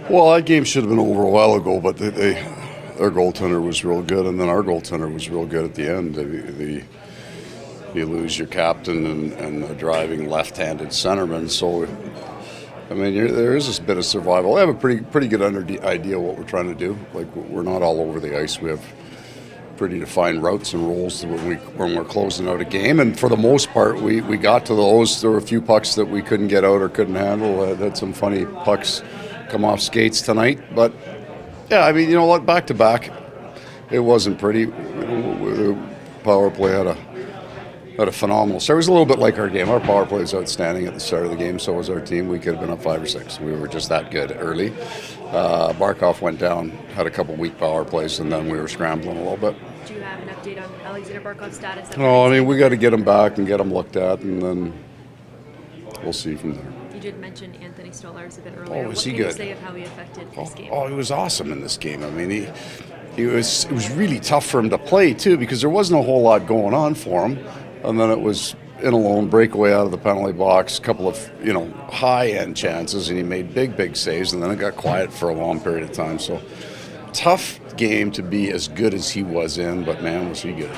Well, that game should have been over a while ago, but their goaltender was real good, and then our goaltender was real good at the end. You lose your captain and a driving left-handed centerman, so I mean there is a bit of survival. I have a pretty good idea what we're trying to do. Like, we're not all over the ice. We have pretty defined routes and roles when we're closing out a game, and for the most part we got to those. There were a few pucks that we couldn't get out or couldn't handle. Had some funny pucks come off skates tonight, but yeah, I mean, you know what, back to back, it wasn't pretty. The power play had a phenomenal start. It was a little bit like our game. Our power play was outstanding at the start of the game, so was our team. We could have been up 5 or 6. We were just that good early. Barkov went down, had a couple weak power plays, and then we were scrambling a little bit. Do you have an update on Alexander Barkov's status? No, I mean, we got to get him back and get him looked at, and then we'll see from there. You did mention Anthony Stolarz a bit earlier. Oh, was he good? good? What can you say of how he affected this game? Oh, he was awesome in this game. I mean, it was really tough for him to play, too, because there wasn't a whole lot going on for him. And then it was in a lone breakaway out of the penalty box, a couple of, high-end chances, and he made big saves, and then it got quiet for a long period of time. So, tough game to be as good as he was in, but man, was he good.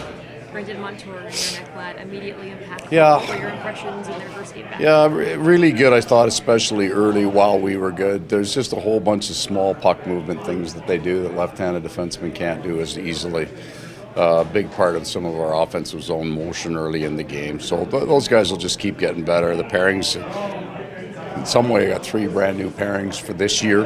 Brendan Montour and Ekblad immediately impactful. Yeah. What were your impressions in their first game back? Yeah, really good, I thought, especially early while we were good. There's just a whole bunch of small puck movement things that they do that left-handed defensemen can't do as easily. Big part of some of our offensive zone motion early in the game. So those guys will just keep getting better. The pairings, in some way, got 3 brand new pairings for this year.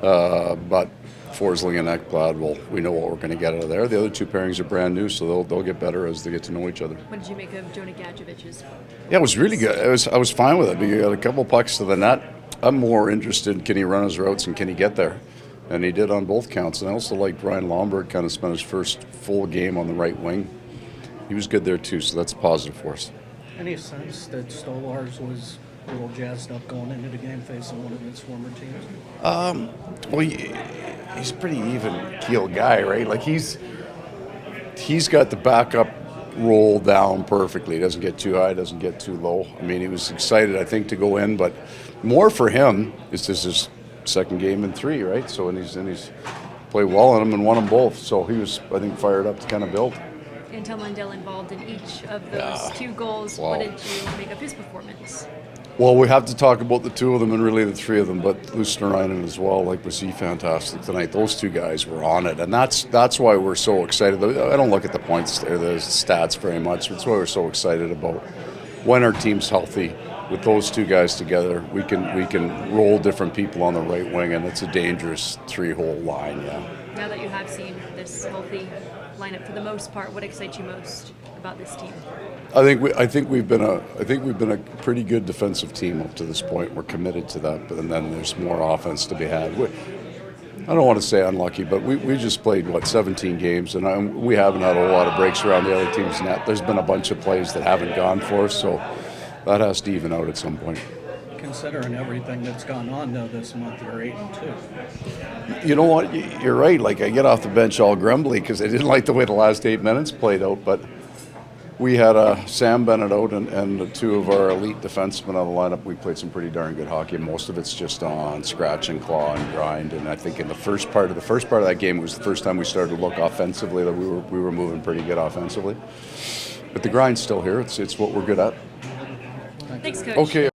But Forsling and Ekblad, we know what we're going to get out of there. The other 2 pairings are brand new, so they'll get better as they get to know each other. What did you make of Jonah Gadjovich's? Yeah, it was really good. I was fine with it. He got a couple pucks to the net. I'm more interested in can he run his routes and can he get there? And he did on both counts. And I also liked Ryan Lomberg, kind of spent his first full game on the right wing. He was good there too, so that's a positive for us. Any sense that Stolarz was a little jazzed up going into the game facing one of his former teams? Well, he's a pretty even-keeled guy, right? Like, he's got the backup roll down perfectly. He doesn't get too high, doesn't get too low. I mean, he was excited, I think, to go in, but more for him is this his second game in 3, right? So and he's played well in them and won them both. So he was, I think, fired up to kind of build. Anton Lundell involved in each of those 2 goals. Wow. What did you make of his performance? Well, we have to talk about the 2 of them and really the 3 of them, but Luostarinen as well. Like, was he fantastic tonight? Those 2 guys were on it, and that's why we're so excited. I don't look at the points there, the stats very much. That's why we're so excited about when our team's healthy. With those 2 guys together, we can roll different people on the right wing, and it's a dangerous 3-hole line. Yeah. Now that you have seen this healthy lineup for the most part, what excites you most about this team? I think we've been a pretty good defensive team up to this point. We're committed to that, and then there's more offense to be had. I don't want to say unlucky, but we just played 17 games, and we haven't had a lot of breaks around the other team's net. There's been a bunch of plays that haven't gone for us, so that has to even out at some point. Considering everything that's gone on, though, this month, you're 8-2. You know what? You're right. Like, I get off the bench all grumbly because I didn't like the way the last 8 minutes played out, but we had Sam Bennett out and 2 of our elite defensemen on the lineup. We played some pretty darn good hockey. Most of it's just on scratch and claw and grind. And I think in the first part of that game, it was the first time we started to look offensively, that we were moving pretty good offensively. But the grind's still here. It's what we're good at. Thanks, Coach. Okay.